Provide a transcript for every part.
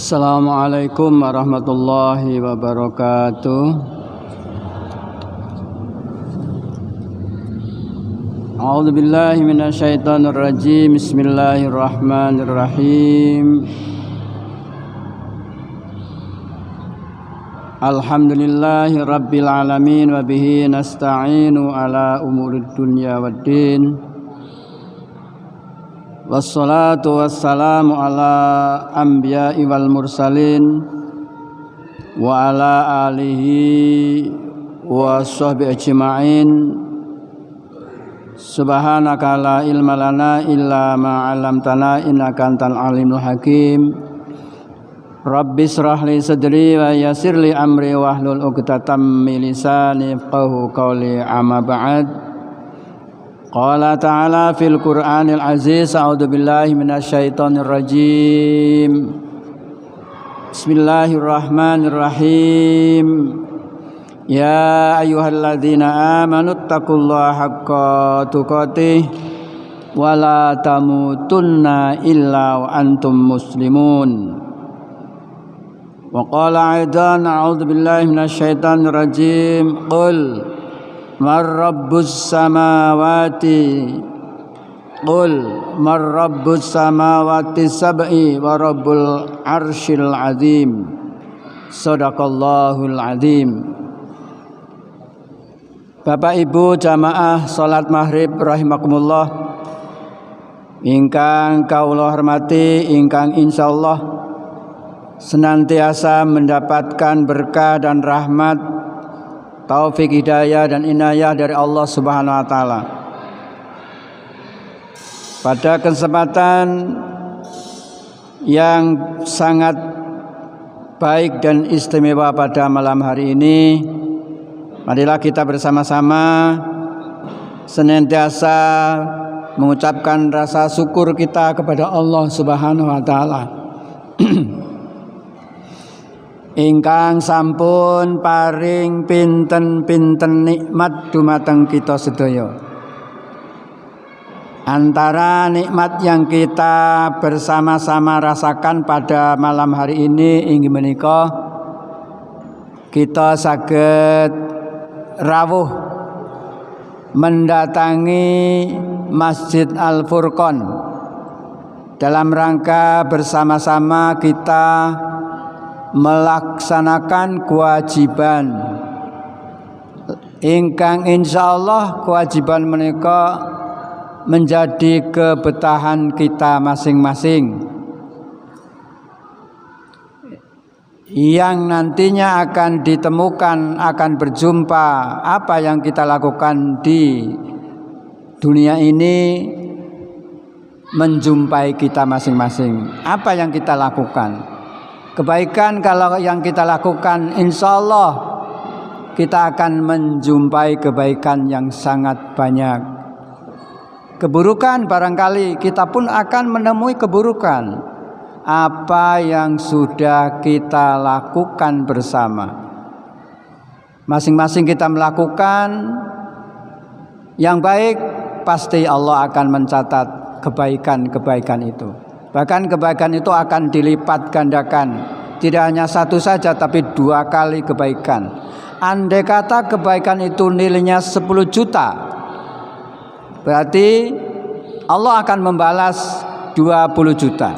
Assalamualaikum warahmatullahi wabarakatuh. A'udzu billahi minasyaitonir rajim. Bismillahirrahmanirrahim. Alhamdulillahi rabbil alamin wa bihi nasta'inu ala umurid dunya waddin. Wassalatu wassalamu ala anbiya'i wal mursalin wa ala alihi wa sahbihi ajma'in. Subhanaka la ilma lana illa ma 'allamtana innaka antal alimul hakim. Rabbi shrah li sadri wa yassir li amri wahlul 'uqdatam min lisani yafqahu qawli, amma ba'd. Qala ta'ala fil Qur'anil aziz, a'udzu billahi minasyaitonir rajim. Bismillahirrahmanirrahim. Ya ayyuhalladzina amanu taqullaha haqqa tuqatih wa la tamutunna illa wa antum muslimun. Wa qala aidan, a'udzu billahi minasyaitonir rajim. Qul man rabbus samawati sab'i wa rabbul arsyil azim. Shadaqallahul azim. Bapak Ibu jamaah salat maghrib rahimakumullah, ingkang kaula hormati, ingkang insyaallah senantiasa mendapatkan berkah dan rahmat, taufik hidayah dan inayah dari Allah Subhanahu wa taala. Pada kesempatan yang sangat baik dan istimewa pada malam hari ini, marilah kita bersama-sama senantiasa mengucapkan rasa syukur kita kepada Allah Subhanahu wa taala ingkang sampun paring pinten-pinten nikmat dumateng kita sedaya. Antara nikmat yang kita bersama-sama rasakan pada malam hari ini inggih menika kita saged rawuh mendatangi Masjid Al-Furqon dalam rangka bersama-sama kita melaksanakan kewajiban ingkang insyaallah kewajiban menika menjadi kebetahan kita masing-masing, yang nantinya akan ditemukan, akan berjumpa apa yang kita lakukan di dunia ini menjumpai kita masing-masing. Apa yang kita lakukan? Kebaikan kalau yang kita lakukan, insya Allah kita akan menjumpai kebaikan yang sangat banyak. Keburukan barangkali kita pun akan menemui keburukan. Apa yang sudah kita lakukan bersama, masing-masing kita melakukan yang baik, pasti Allah akan mencatat kebaikan-kebaikan itu. Bahkan kebaikan itu akan dilipat gandakan. Tidak hanya satu saja, tapi 2 kali kebaikan. Andai kata kebaikan itu nilainya 10 juta, berarti Allah akan membalas 20 juta.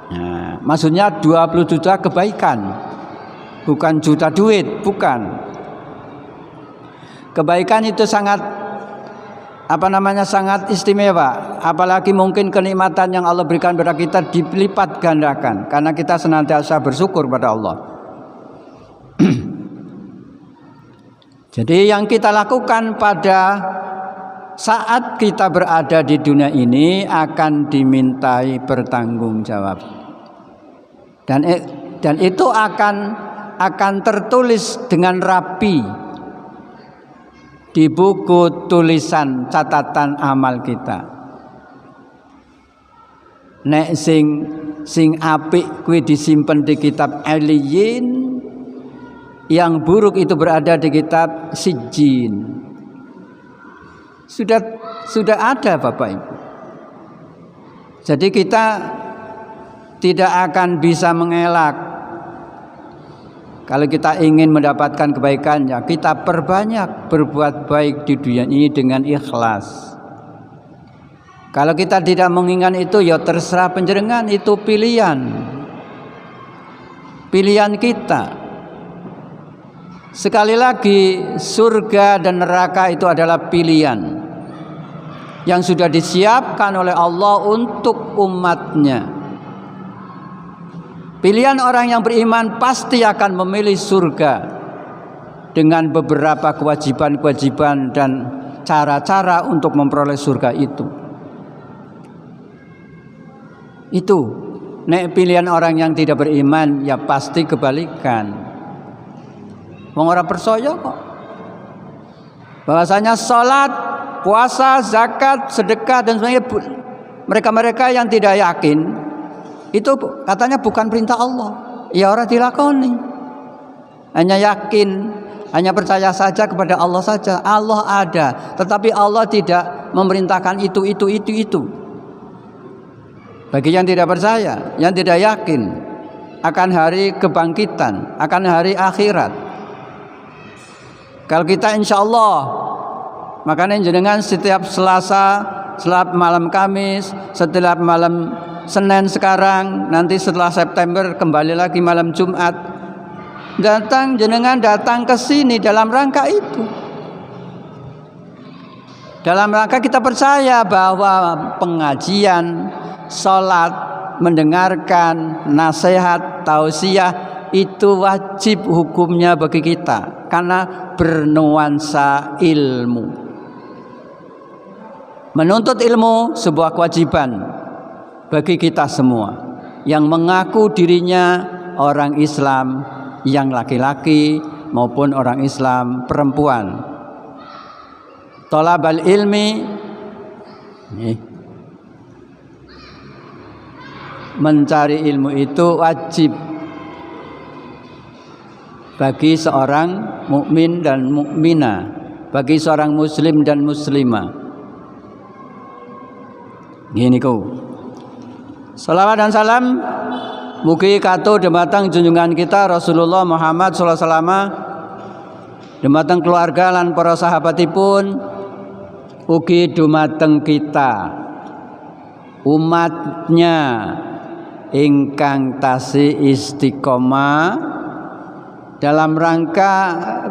Nah, maksudnya 20 juta kebaikan, bukan juta duit, bukan. Kebaikan itu sangat sangat istimewa, apalagi mungkin kenikmatan yang Allah berikan kepada kita dilipat gandakan karena kita senantiasa bersyukur pada Allah. Jadi yang kita lakukan pada saat kita berada di dunia ini akan dimintai bertanggungjawab, dan itu akan tertulis dengan rapi di buku tulisan catatan amal kita. Nek sing apik kuwi disimpen di kitab Aliyin, yang buruk itu berada di kitab Sijjin. Sudah ada Bapak Ibu. Jadi kita tidak akan bisa mengelak. Kalau kita ingin mendapatkan kebaikan, ya kita perbanyak berbuat baik di dunia ini dengan ikhlas. Kalau kita tidak mengingat itu, ya terserah panjenengan, itu pilihan kita. Sekali lagi, surga dan neraka itu adalah pilihan yang sudah disiapkan oleh Allah untuk umatnya. Pilihan orang yang beriman pasti akan memilih surga dengan beberapa kewajiban-kewajiban dan cara-cara untuk memperoleh surga itu. Nek pilihan orang yang tidak beriman, ya pasti kebalikan. Wong ora percaya kok. Bahwasanya salat, puasa, zakat, sedekah dan sebagainya, mereka-mereka yang tidak yakin itu katanya bukan perintah Allah. Ya ora dilakoni. Hanya yakin, hanya percaya saja kepada Allah saja. Allah ada, tetapi Allah tidak memerintahkan itu. Bagi yang tidak percaya, yang tidak yakin akan hari kebangkitan, akan hari akhirat. Kalau kita insya Allah, makanya jenengan setiap Selasa, setiap malam Kamis, setiap malam Senin sekarang, nanti setelah September kembali lagi malam Jumat, jenengan datang ke sini dalam rangka itu. Dalam rangka kita percaya bahwa pengajian, sholat, mendengarkan nasihat, tausiah itu wajib hukumnya bagi kita karena bernuansa ilmu. Menuntut ilmu sebuah kewajiban bagi kita semua yang mengaku dirinya orang Islam, yang laki-laki maupun orang Islam perempuan. Thalabal ilmi, mencari ilmu itu wajib bagi seorang mukmin dan mukminah, bagi seorang muslim dan muslimah. Gini ku. Salawat dan salam mugi kato dumateng junjungan kita Rasulullah Muhammad sallallahu alaihi wasallam, dumateng keluarga lan para sahabatipun, ugi dumateng kita umatnya ingkang tasih istiqomah dalam rangka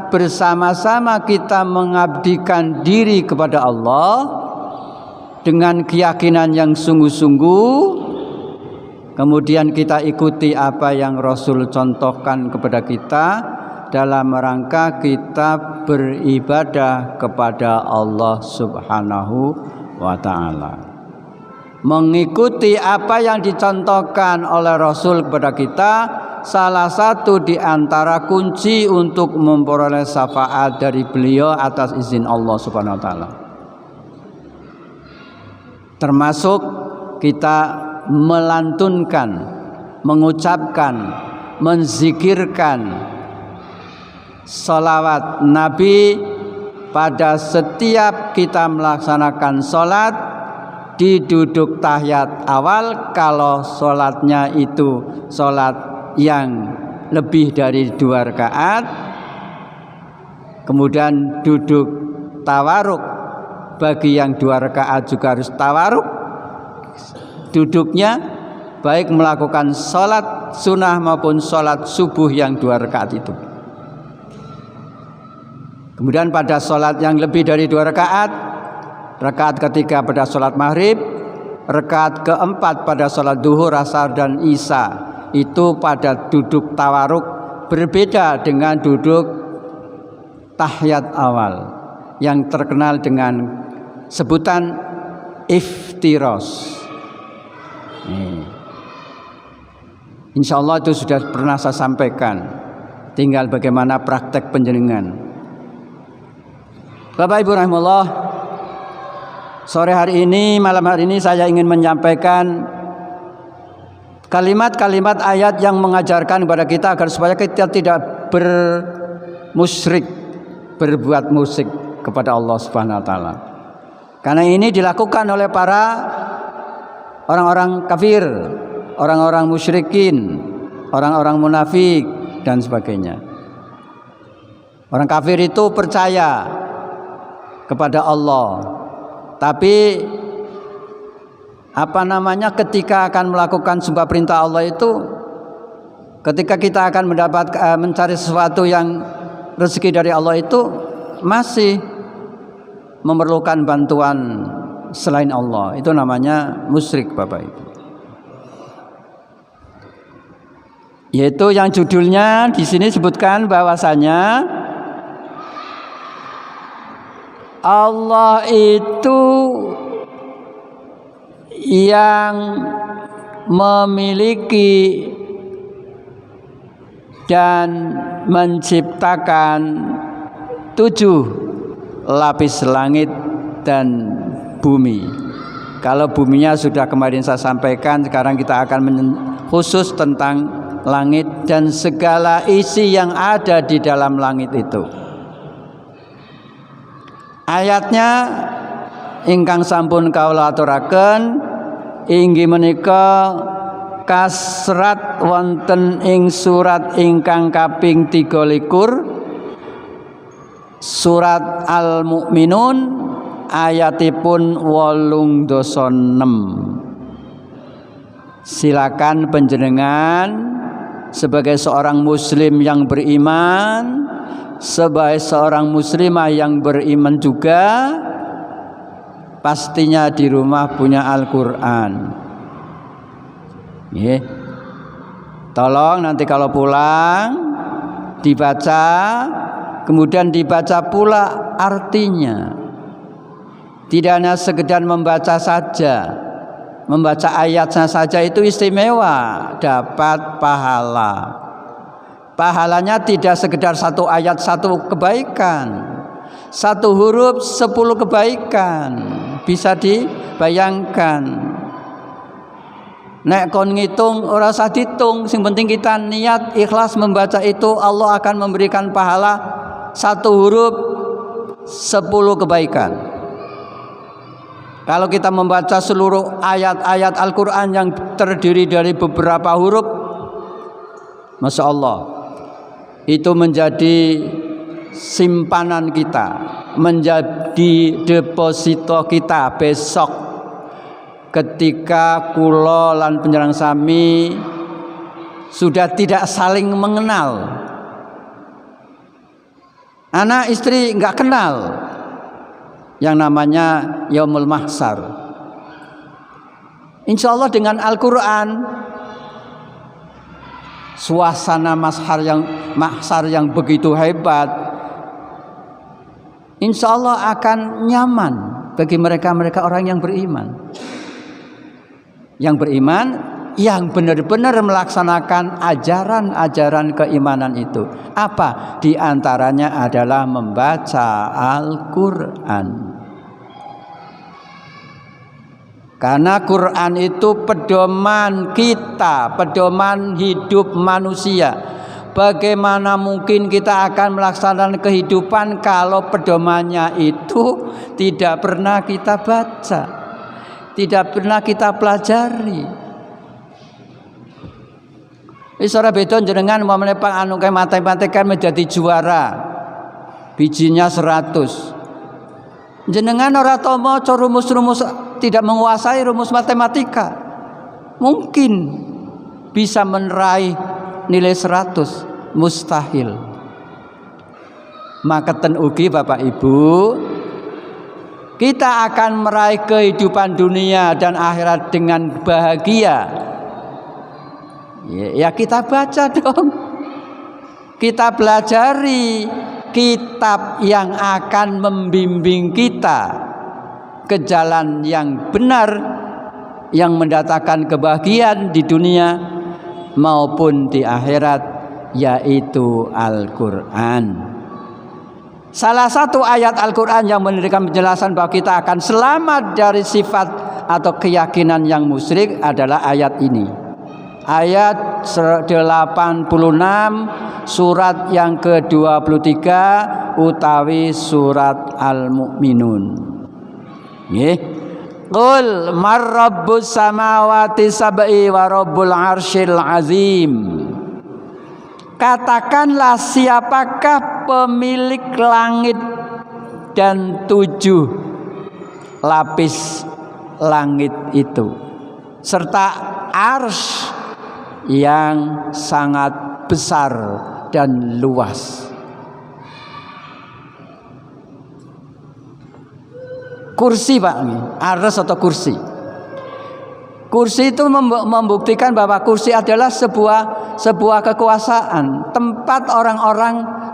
bersama-sama kita mengabdikan diri kepada Allah dengan keyakinan yang sungguh-sungguh. Kemudian kita ikuti apa yang Rasul contohkan kepada kita dalam rangka kita beribadah kepada Allah Subhanahu wa ta'ala. Mengikuti apa yang dicontohkan oleh Rasul kepada kita salah satu di antara kunci untuk memperoleh syafaat dari beliau atas izin Allah Subhanahu wa ta'ala. Termasuk kita melantunkan, mengucapkan, menzikirkan salawat Nabi pada setiap kita melaksanakan salat di duduk tahiyat awal kalau salatnya itu salat yang lebih dari 2 rakaat, kemudian duduk tawaruk bagi yang 2 rakaat juga harus tawaruk duduknya, baik melakukan sholat sunnah maupun sholat subuh yang 2 rakaat itu. Kemudian pada sholat yang lebih dari 2 rakaat, rakaat ketiga pada sholat maghrib, rakaat keempat pada sholat duhur, asar dan isya, itu pada duduk tawaruk, berbeda dengan duduk tahiyat awal yang terkenal dengan sebutan iftiros. Insya Allah itu sudah pernah saya sampaikan, tinggal bagaimana praktek penjenengan. Bapak Ibu rahimahullah, sore hari ini, malam hari ini saya ingin menyampaikan kalimat-kalimat ayat yang mengajarkan kepada kita agar supaya kita tidak bermusyrik, berbuat musyrik kepada Allah Subhanahu wa taala. Karena ini dilakukan oleh para orang-orang kafir, orang-orang musyrikin, orang-orang munafik dan sebagainya. Orang kafir itu percaya kepada Allah, tapi ketika akan melakukan sumpah perintah Allah itu, ketika kita akan mencari sesuatu yang rezeki dari Allah itu masih memerlukan bantuan selain Allah. Itu namanya musyrik, Bapak Ibu. Yaitu yang judulnya di sini sebutkan bahwasanya Allah itu yang memiliki dan menciptakan 7 lapis langit dan bumi. Kalau buminya sudah kemarin saya sampaikan, sekarang kita akan khusus tentang langit dan segala isi yang ada di dalam langit itu. Ayatnya ingkang sampun kawula aturaken inggih menika kasrat wonten ing surat ingkang kaping 23 surat Al-Mu'minun ayatipun 8-6. Silakan panjenengan sebagai seorang muslim yang beriman, sebagai seorang muslimah yang beriman juga, pastinya di rumah punya Al-Qur'an. Tolong nanti kalau pulang dibaca, kemudian dibaca pula artinya. Tidak hanya sekedar membaca saja, membaca ayatnya saja itu istimewa, dapat pahala. Pahalanya tidak sekedar 1 ayat 1 kebaikan, 1 huruf 10 kebaikan. Bisa dibayangkan. Nek kon ngitung ora usah ditung, sing penting kita niat ikhlas membaca itu, Allah akan memberikan pahala 1 huruf 10 kebaikan. Kalau kita membaca seluruh ayat-ayat Al-Qur'an yang terdiri dari beberapa huruf, Masya Allah, itu menjadi simpanan kita, menjadi deposito kita besok ketika kula lan panjenengan sami sudah tidak saling mengenal. Anak istri enggak kenal yang namanya Yaumul Mahsyar. Insya Allah dengan Al-Quran, suasana mahsyar yang begitu hebat, insya Allah akan nyaman bagi mereka orang yang beriman. Yang beriman, yang benar-benar melaksanakan ajaran-ajaran keimanan itu. Apa? Di antaranya adalah membaca Al-Quran. Karena Quran itu pedoman kita, pedoman hidup manusia. Bagaimana mungkin kita akan melaksanakan kehidupan kalau pedomannya itu tidak pernah kita baca, tidak pernah kita pelajari. Wis ora beda jenengan mau melepang anu kae matematika menjadi juara. Bijinya 100. Jenengan ora tau maca rumus-rumus, tidak menguasai rumus matematika. Mungkin bisa meraih nilai 100, mustahil. Maka ten ugi Bapak Ibu, kita akan meraih kehidupan dunia dan akhirat dengan bahagia. Ya kita baca dong. Kita pelajari kitab yang akan membimbing kita ke jalan yang benar, yang mendatangkan kebahagiaan di dunia maupun di akhirat, yaitu Al-Quran. Salah satu ayat Al-Quran yang memberikan penjelasan bahwa kita akan selamat dari sifat atau keyakinan yang musyrik adalah ayat ini. Ayat 86 surat yang ke-23 utawi surat Al-Mu'minun. Nggih. Qul mar rabbus samawati sab'i wa rabbul arsyil azim. Katakanlah, siapakah pemilik langit dan 7 lapis langit itu, serta arsy yang sangat besar dan luas. Kursi Pak, arsy atau kursi. Kursi itu membuktikan bahwa kursi adalah sebuah kekuasaan,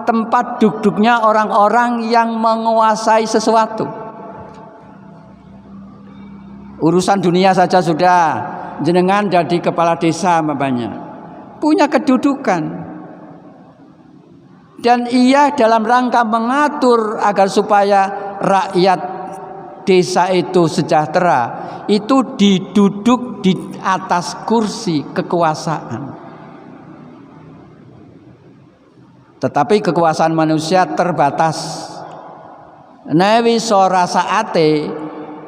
tempat duduknya orang-orang yang menguasai sesuatu. Urusan dunia saja sudah, jenengan jadi kepala desa namanya, punya kedudukan, dan ia dalam rangka mengatur agar supaya rakyat desa itu sejahtera, itu diduduk di atas kursi kekuasaan. Tetapi kekuasaan manusia terbatas. Nawi sora saate,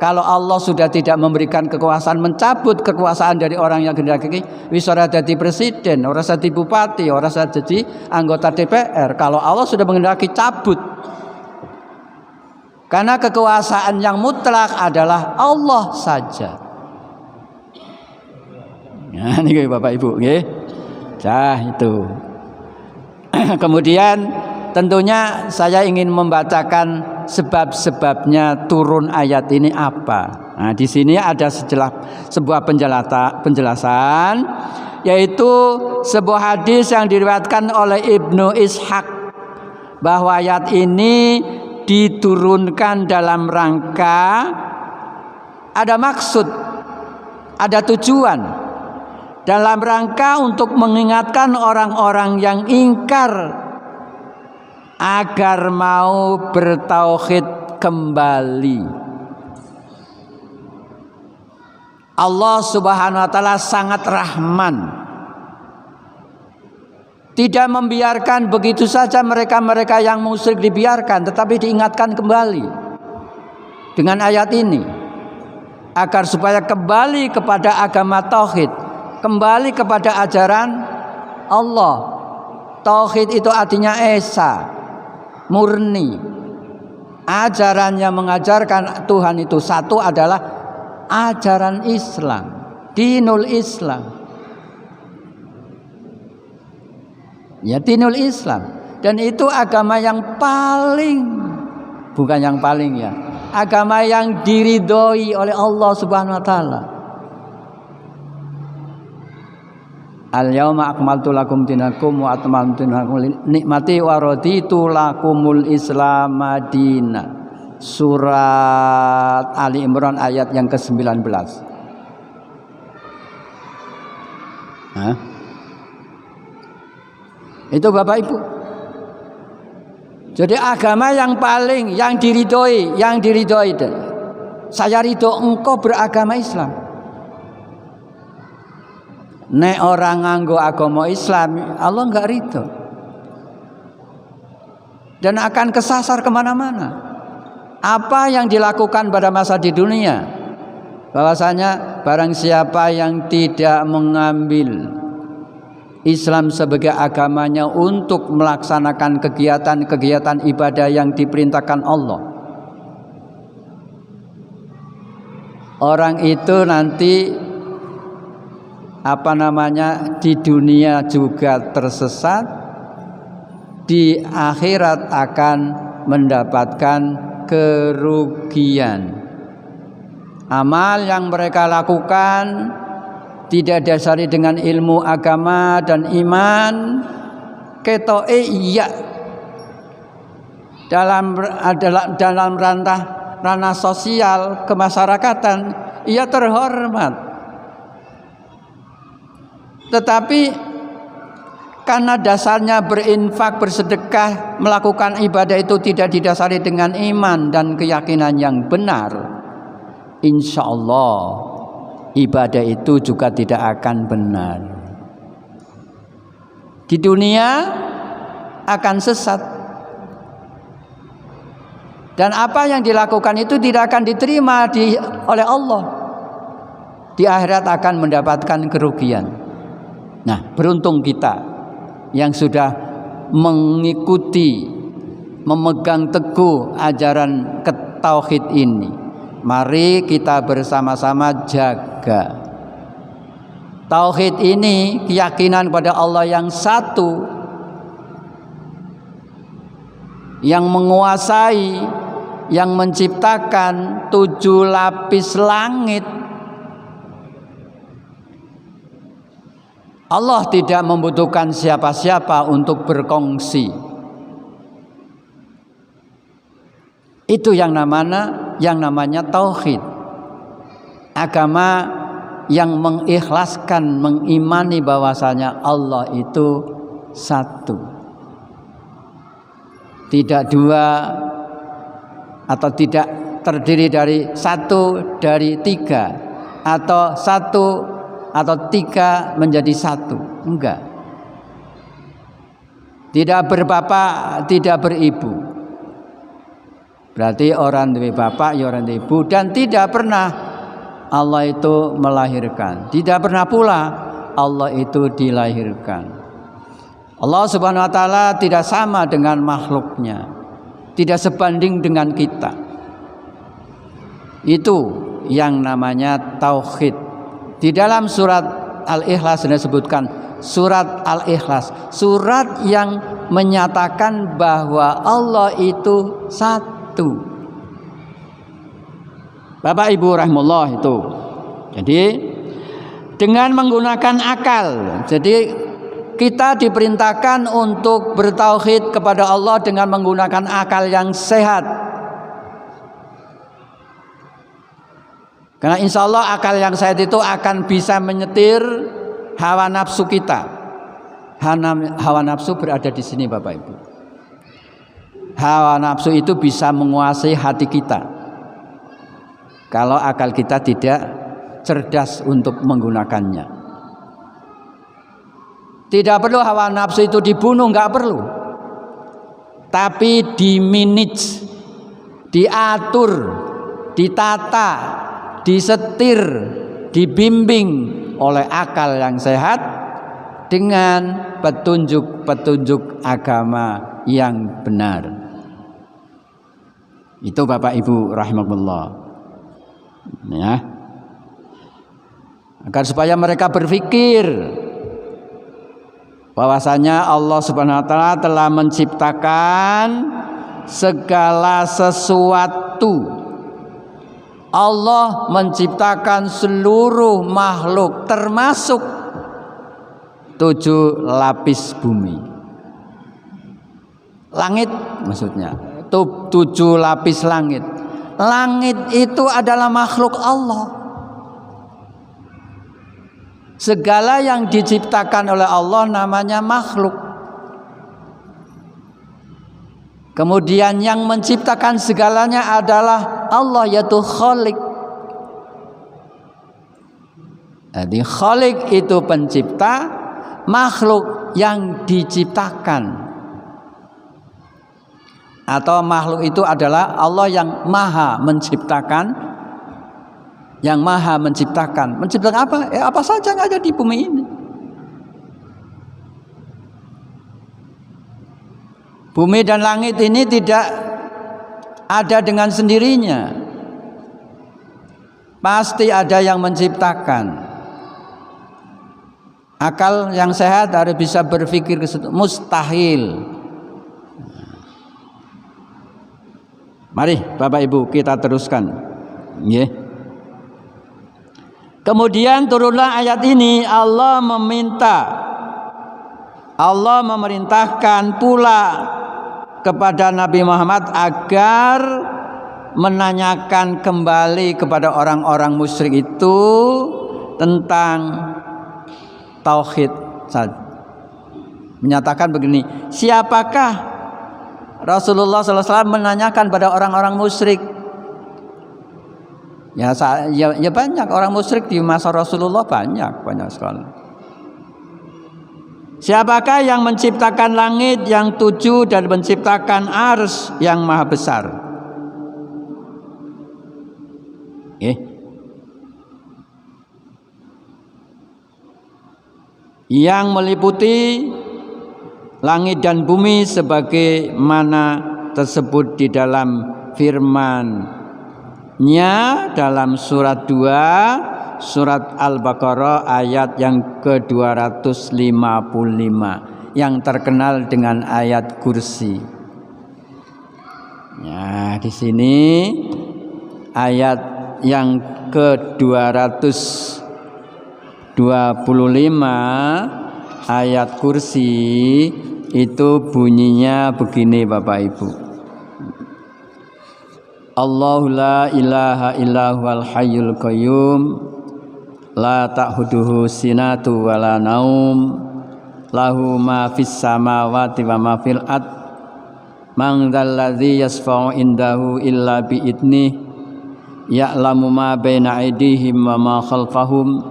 kalau Allah sudah tidak memberikan kekuasaan, mencabut kekuasaan dari orang yang gendaki, wis ora jadi presiden, ora jadi bupati, ora jadi anggota DPR. Kalau Allah sudah menghendaki, cabut. Karena kekuasaan yang mutlak adalah Allah saja. Nah, ini Bapak Ibu, nggih. Itu. Kemudian tentunya saya ingin membacakan sebab-sebabnya turun ayat ini apa. Nah, di sini ada sebuah penjelasan, yaitu sebuah hadis yang diriwayatkan oleh Ibnu Ishaq, bahwa ayat ini diturunkan dalam rangka ada maksud, ada tujuan, dalam rangka untuk mengingatkan orang-orang yang ingkar agar mau bertauhid kembali. Allah Subhanahu wa taala sangat Rahman, tidak membiarkan begitu saja mereka-mereka yang musyrik dibiarkan, tetapi diingatkan kembali dengan ayat ini agar supaya kembali kepada agama tauhid, kembali kepada ajaran Allah. Tauhid itu artinya esa, murni. Ajaran yang mengajarkan Tuhan itu satu adalah ajaran Islam, dinul Islam. Ya, dinul Islam, dan itu agama yang paling, bukan yang paling ya, agama yang diridhoi oleh Allah Subhanahu wa taala. Al-yauma akmaltu lakum dinakum wa atmamtu lakum nikmati wa raditu lakumul Islam madina. Surat Ali Imran ayat yang ke-19. Itu Bapak Ibu. Jadi agama yang paling, yang diridhoi, saya ridho engkau beragama Islam. Nek orang nganggo agama Islam, Allah enggak ridho, dan akan kesasar kemana-mana. Apa yang dilakukan pada masa di dunia, bahwasanya barang siapa yang tidak mengambil Islam sebagai agamanya untuk melaksanakan kegiatan-kegiatan ibadah yang diperintahkan Allah, orang itu nanti di dunia juga tersesat, di akhirat akan mendapatkan kerugian. Amal yang mereka lakukan tidak dasari dengan ilmu agama dan iman, ketoke iya dalam ranah sosial kemasyarakatan ia terhormat, tetapi karena dasarnya berinfak, bersedekah, melakukan ibadah itu tidak didasari dengan iman dan keyakinan yang benar, insya Allah ibadah itu juga tidak akan benar. Di dunia akan sesat. Dan apa yang dilakukan itu tidak akan diterima oleh Allah. Di akhirat akan mendapatkan kerugian. Nah, beruntung kita yang sudah mengikuti, memegang teguh ajaran tauhid ini. Mari kita bersama-sama jaga tauhid ini, keyakinan pada Allah yang satu, yang menguasai, yang menciptakan 7 lapis langit. Allah tidak membutuhkan siapa-siapa untuk berkongsi. Itu yang namanya tauhid. Agama yang mengikhlaskan, mengimani bahwasanya Allah itu satu. Tidak dua atau tidak terdiri dari satu dari tiga, atau satu atau tiga menjadi satu. Enggak. Tidak berbapak, tidak beribu. Berarti orang duwe bapak, ya orang duwe ibu, dan tidak pernah Allah itu melahirkan. Tidak pernah pula Allah itu dilahirkan. Allah Subhanahu wa taala tidak sama dengan makhluknya. Tidak sebanding dengan kita. Itu yang namanya tauhid. Di dalam surat Al-Ikhlas disebutkan surat Al-Ikhlas, surat yang menyatakan bahwa Allah itu satu. Bapak Ibu rahimahullah itu. Jadi dengan menggunakan akal. Jadi kita diperintahkan untuk bertauhid kepada Allah dengan menggunakan akal yang sehat. Karena insya Allah akal yang sehat itu akan bisa menyetir hawa nafsu kita. Hawa nafsu berada di sini Bapak Ibu. Hawa nafsu itu bisa menguasai hati kita. Kalau akal kita tidak cerdas untuk menggunakannya. Tidak perlu hawa nafsu itu dibunuh, nggak perlu. Tapi dimanage, diatur, ditata, disetir, dibimbing oleh akal yang sehat dengan petunjuk-petunjuk agama yang benar. Itu Bapak Ibu rahimakumullah. Ya. Agar supaya mereka berpikir bahwasanya Allah Subhanahu wa taala telah menciptakan segala sesuatu. Allah menciptakan seluruh makhluk termasuk 7 lapis bumi. Langit maksudnya, 7 lapis langit. Langit itu adalah makhluk Allah. Segala yang diciptakan oleh Allah namanya makhluk. Kemudian yang menciptakan segalanya adalah Allah, yaitu Khalik. Jadi Khalik itu pencipta, makhluk yang diciptakan. Atau makhluk itu adalah Allah yang maha menciptakan. Yang maha menciptakan. Menciptakan apa? Apa saja yang ada di bumi ini. Bumi dan langit ini tidak ada dengan sendirinya. Pasti ada yang menciptakan. Akal yang sehat harus bisa berpikir ke situ. Mustahil. Mari Bapak Ibu kita teruskan. Yeah. Kemudian turunlah ayat ini. Allah memerintahkan pula kepada Nabi Muhammad agar menanyakan kembali kepada orang-orang musyrik itu tentang tauhid. Menyatakan begini, siapakah Rasulullah SAW menanyakan pada orang-orang musyrik? Ya banyak orang musyrik di masa Rasulullah, banyak sekali. Siapakah yang menciptakan langit yang 7 dan menciptakan ars yang maha besar? Nggih. Yang meliputi langit dan bumi sebagaimana tersebut di dalam firman-Nya dalam surat 2 surat Al-Baqarah ayat yang ke-255 yang terkenal dengan ayat kursi. Ya, di sini ayat yang ke-225 ayat kursi itu bunyinya begini Bapak Ibu. Allahu la ilaha illahu hayyul qayyum la ta'khuduhu sinatu wala naum lahu ma fis samawati wa ma fil ard man dzalladzi yasfa'u indahu illa bi idnih ya'lamu ma baina aydihim wa ma khalfahum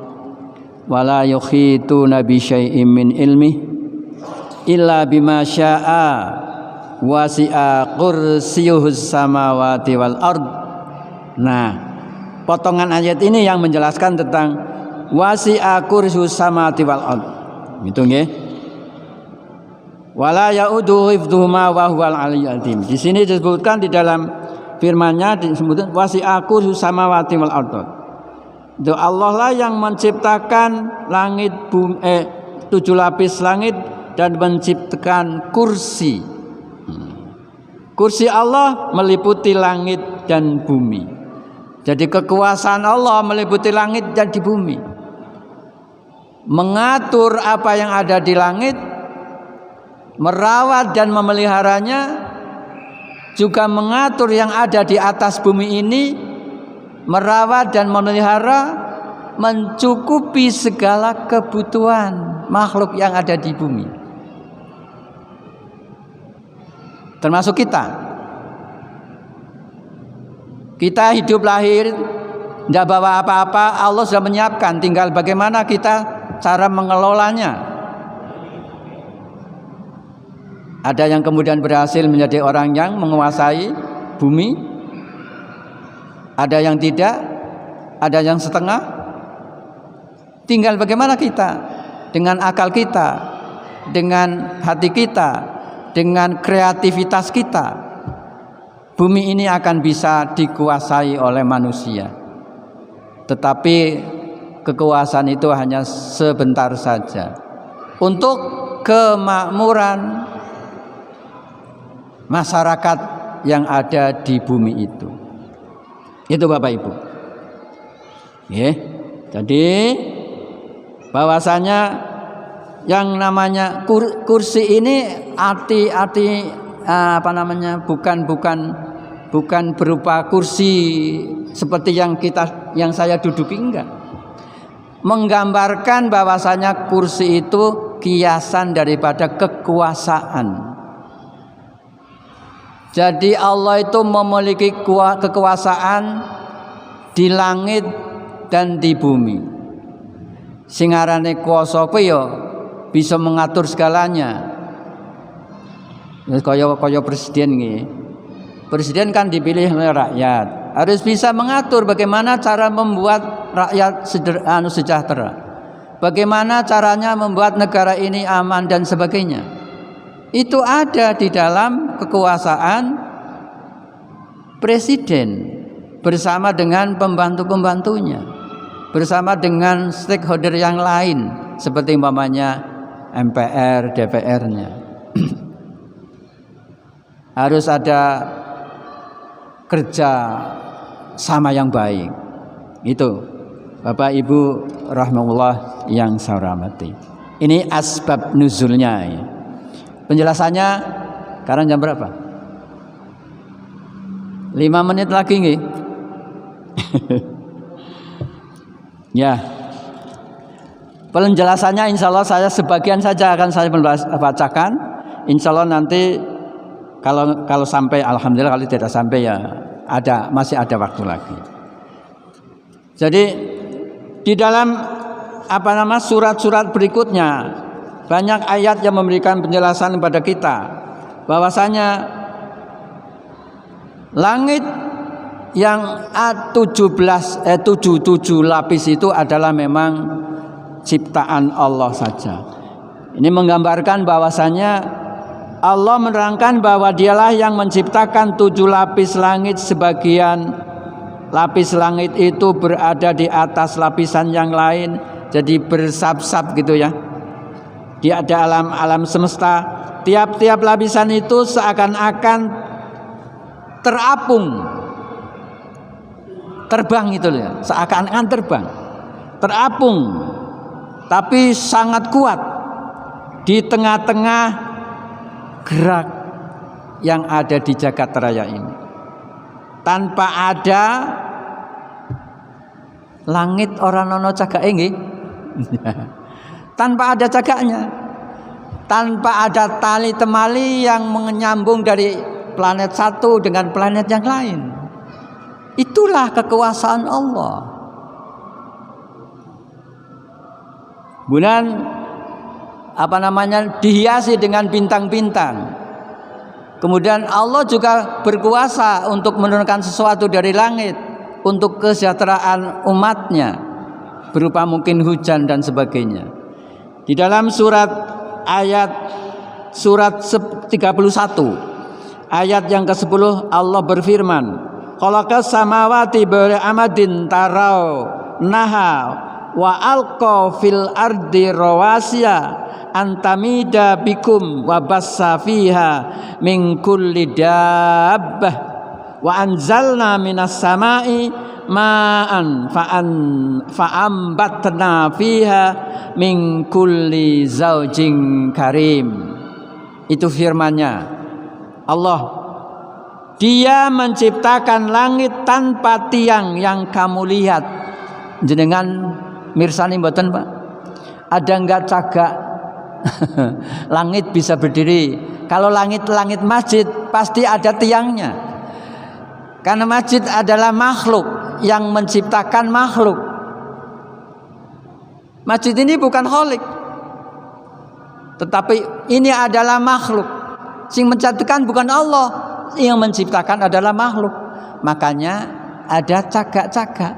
wala yukhituna bi syai'in min ilmi illa bima syaa wasi'a kursiyyuhus samawati wal ard. Nah, potongan ayat ini yang menjelaskan tentang wasi'a kursiyyuhus samawati wal ard. Gitu nggih. Wala ya'udu hifdzuhuma wa huwal aliyyul azim. Di sini disebutkan di dalam firman-Nya disebutkan wasi'a kursiyyuhus samawati wal ard. Itu Allah lah yang menciptakan langit bumi, 7 lapis langit dan menciptakan kursi. Kursi Allah meliputi langit dan bumi. Jadi kekuasaan Allah meliputi langit dan di bumi. Mengatur apa yang ada di langit, merawat dan memeliharanya, juga mengatur yang ada di atas bumi ini, merawat dan memelihara, mencukupi segala kebutuhan makhluk yang ada di bumi, termasuk kita. Kita hidup lahir tidak bawa apa-apa, Allah sudah menyiapkan, tinggal bagaimana kita cara mengelolanya. Ada yang kemudian berhasil menjadi orang yang menguasai bumi, ada yang tidak, ada yang setengah. Tinggal bagaimana kita dengan akal kita, dengan hati kita, dengan kreativitas kita, bumi ini akan bisa dikuasai oleh manusia. Tetapi kekuasaan itu hanya sebentar saja untuk kemakmuran masyarakat yang ada di bumi itu. Itu Bapak Ibu. Jadi bahwasanya yang namanya kursi ini arti apa namanya, bukan berupa kursi seperti yang saya duduki, enggak. Menggambarkan bahwasanya kursi itu kiasan daripada kekuasaan. Jadi Allah itu memiliki kekuasaan di langit dan di bumi. Sing arane kuwasa kuwi ya bisa mengatur segalanya. Kaya presiden nggih. Presiden kan dipilih oleh rakyat, harus bisa mengatur bagaimana cara membuat rakyat sejahtera. Bagaimana caranya membuat negara ini aman dan sebagainya. Itu ada di dalam kekuasaan presiden bersama dengan pembantu-pembantunya, bersama dengan stakeholder yang lain seperti umpamanya MPR, DPR-nya. Harus ada kerja sama yang baik. Itu Bapak Ibu rahimahullah yang saya hormati. Ini asbab nuzulnya ya. Penjelasannya sekarang jam berapa? 5 menit lagi nggih. Ya. Penjelasannya insya Allah saya sebagian saja akan saya bacakan. Insya Allah nanti kalau sampai, alhamdulillah, kalau tidak sampai ya masih ada waktu lagi. Jadi di dalam surat-surat berikutnya banyak ayat yang memberikan penjelasan kepada kita bahwasanya langit yang 7 lapis itu adalah memang ciptaan Allah saja. Ini menggambarkan bahwasanya Allah menerangkan bahwa dialah yang menciptakan 7 lapis langit. Sebagian lapis langit itu berada di atas lapisan yang lain, jadi bersab-sab gitu ya. Di alam semesta, tiap-tiap lapisan itu seakan-akan terapung, terbang itu ya, seakan-akan terbang, terapung, tapi sangat kuat di tengah-tengah gerak yang ada di jagat raya ini. Tanpa ada langit orang nono cagake nggih. Tanpa ada cagaknya, tanpa ada tali temali yang menyambung dari planet satu dengan planet yang lain. Itulah kekuasaan Allah. Kemudian dihiasi dengan bintang-bintang. Kemudian Allah juga berkuasa untuk menurunkan sesuatu dari langit untuk kesejahteraan umatnya, berupa mungkin hujan dan sebagainya. Di dalam surat 31 ayat yang ke-10 Allah berfirman, khalaqas samawati bi amadin tarau naha wa alqa fil ardi rawasiya antamida bikum wa bassa fiha min kulli dabbah wa anzalna minas samai ma'an fa'ambatna fiha min kulli zaujin karim. Itu firman-Nya Allah. Dia menciptakan langit tanpa tiang yang kamu lihat. Jenengan mirsani mboten, Pak? Ada enggak cagak langit bisa berdiri? Kalau langit masjid pasti ada tiangnya. Karena masjid adalah makhluk yang menciptakan makhluk. Masjid ini bukan khalik, tetapi ini adalah makhluk. Sing menciptakan bukan Allah, yang menciptakan adalah makhluk. Makanya ada cagak-cagak.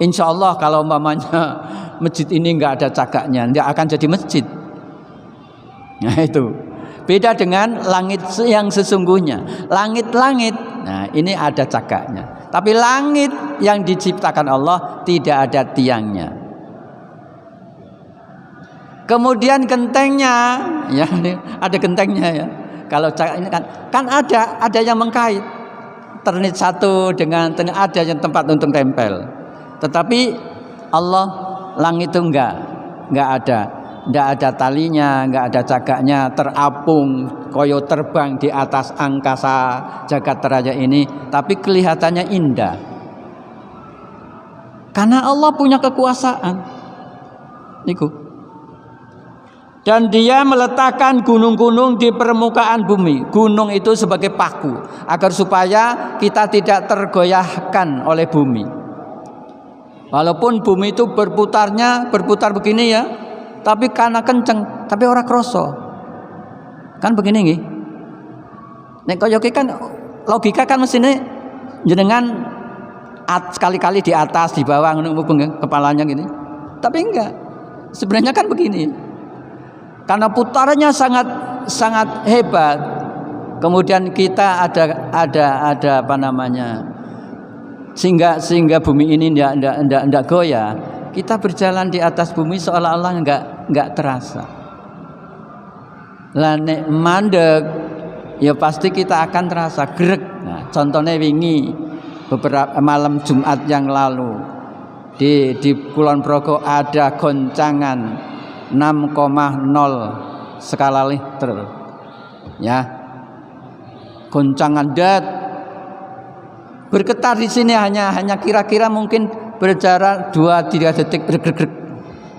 Insya Allah kalau umpamanya masjid ini enggak ada cagaknya, enggak akan jadi masjid. Nah itu beda dengan langit yang sesungguhnya. Langit-langit, nah ini ada cagaknya. Tapi langit yang diciptakan Allah tidak ada tiangnya. Kemudian gentengnya, ya ada gentengnya ya. Kalau ini kan ada yang mengkait, ternit satu dengan ternit, ada yang tempat untuk tempel. Tetapi Allah langit itu enggak ada talinya, enggak ada cagaknya, terapung, koyo terbang di atas angkasa jagat raya ini, tapi kelihatannya indah. Karena Allah punya kekuasaan. Niku. Dan dia meletakkan gunung-gunung di permukaan bumi. Gunung itu sebagai paku agar supaya kita tidak tergoyahkan oleh bumi. Walaupun bumi itu berputar begini ya, tapi karena kenceng, tapi ora kroso. Kan begini nggih. Nek kaya kan logika kan mestine jenengan sekali-kali di atas, di bawah ngono kepalanya gini. Tapi enggak. Sebenarnya kan begini. Karena putarannya sangat hebat. Kemudian kita ada apa namanya? Sehingga bumi ini enggak goyah. Kita berjalan di atas bumi seolah-olah enggak terasa. Lah nek mandek ya pasti kita akan terasa greg. Nah, contohnya wingi beberapa malam Jumat yang lalu di Kulon Progo ada goncangan 6,0 skala Richter. Ya. Goncangan dat bergetar di sini hanya kira-kira mungkin berjarak 2-3 detik.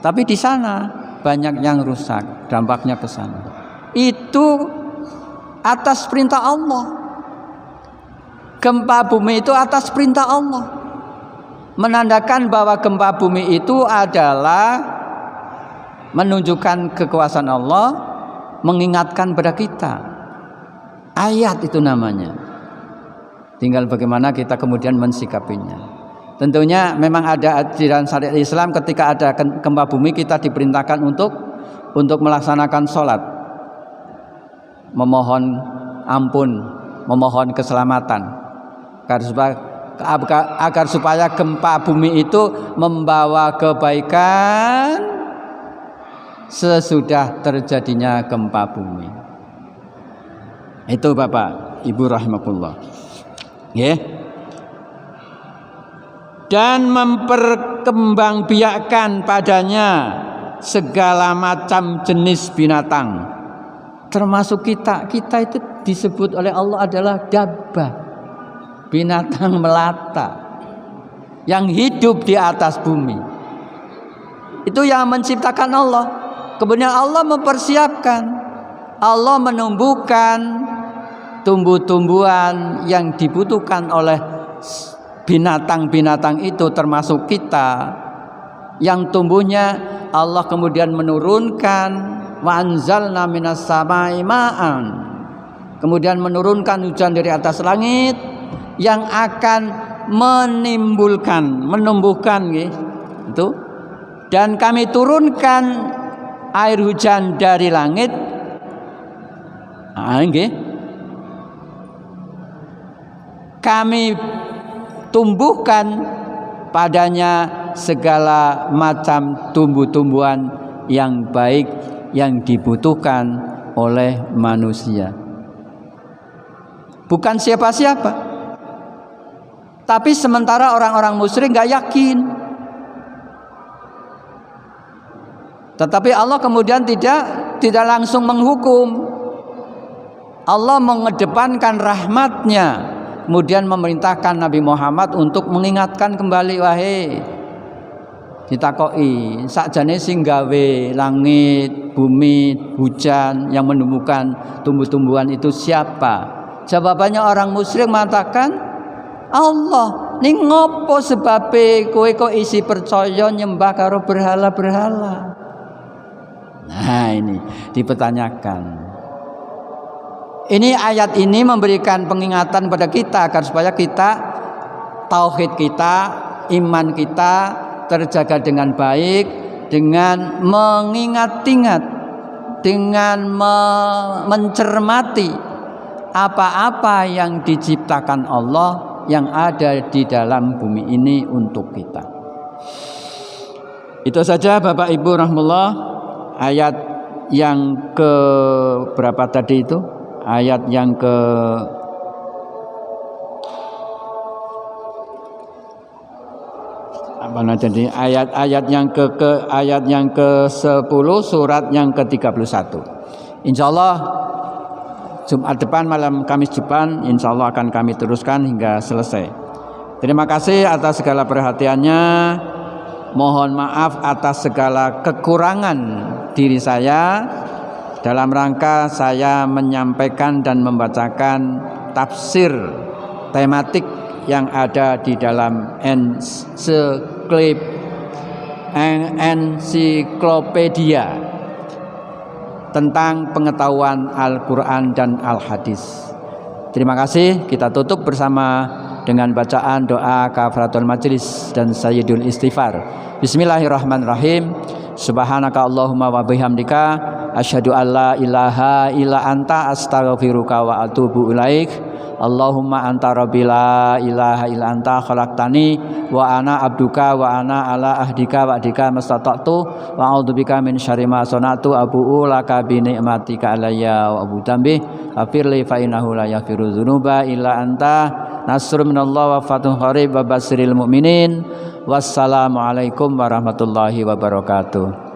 Tapi di sana banyak yang rusak, dampaknya ke sana. Itu atas perintah Allah. Gempa bumi itu atas perintah Allah. Menandakan bahwa gempa bumi itu adalah menunjukkan kekuasaan Allah, mengingatkan pada kita. Ayat itu namanya. Tinggal bagaimana kita kemudian mensikapinya. Tentunya memang ada ajaran syariat Islam ketika ada gempa bumi kita diperintahkan untuk melaksanakan sholat, memohon ampun, memohon keselamatan agar supaya gempa bumi itu membawa kebaikan sesudah terjadinya gempa bumi. Itu Bapak Ibu rahimakumullah. Yeah. Dan memperkembangbiakkan padanya segala macam jenis binatang, termasuk kita itu disebut oleh Allah adalah dabbah, binatang melata yang hidup di atas bumi. Itu yang menciptakan Allah. Kemudian Allah mempersiapkan, Allah menumbuhkan tumbuh-tumbuhan yang dibutuhkan oleh binatang-binatang itu, termasuk kita, yang tumbuhnya Allah kemudian menurunkan wa anzalna minas samai ma'an, kemudian menurunkan hujan dari atas langit yang akan menumbuhkan itu, dan kami turunkan air hujan dari langit. Kami tumbuhkan padanya segala macam tumbuh-tumbuhan yang baik yang dibutuhkan oleh manusia. Bukan siapa-siapa, tapi sementara orang-orang musyrik nggak yakin. Tetapi Allah kemudian tidak langsung menghukum. Allah mengedepankan rahmatnya, kemudian memerintahkan Nabi Muhammad untuk mengingatkan kembali, wahai ditakoki sakjane sing gawe langit, bumi, hujan yang menumbuhkan tumbuh-tumbuhan itu siapa? Jawabannya orang musyrik mengatakan Allah. Ning ngopo sebabe kowe kok isi percaya nyembah karo berhala-berhala? Nah, ini dipertanyakan. Ini ayat ini memberikan pengingatan pada kita agar supaya kita, tauhid kita, iman kita terjaga dengan baik, dengan mengingat-ingat, dengan mencermati apa-apa yang diciptakan Allah yang ada di dalam bumi ini untuk kita. Itu saja Bapak Ibu rahmatullah, ayat yang ke berapa tadi itu? Ayat yang ke jadi ayat yang ke-10 surat yang ke-31. Insyaallah Jumat depan, malam Kamis depan, insyaallah akan kami teruskan hingga selesai. Terima kasih atas segala perhatiannya. Mohon maaf atas segala kekurangan diri saya dalam rangka saya menyampaikan dan membacakan tafsir tematik yang ada di dalam ensiklopedia tentang pengetahuan Al-Quran dan Al-Hadis. Terima kasih. Kita tutup bersama dengan bacaan doa kafaratul majlis dan sayyidul istighfar. Bismillahirrahmanirrahim. Subhanaka Allahumma wa bihamdika asyhadu an la ilaha illa anta astaghfiruka wa atubu ilaik. Allahumma anta rabbi la ilaha illa anta khalaqtani wa ana abduka wa ana ala ahdika wa ahdika mastata'tu wa a'udzubika min syarri ma sana'tu abu'u laka bi ni'matika alayya wa abu dambi afirli fa innahu la yaghfiru dzunuba illa anta. Nasrun minallah wa fathun qarib wa basyiril mu'minin. Wassalamualaikum warahmatullahi wabarakatuh.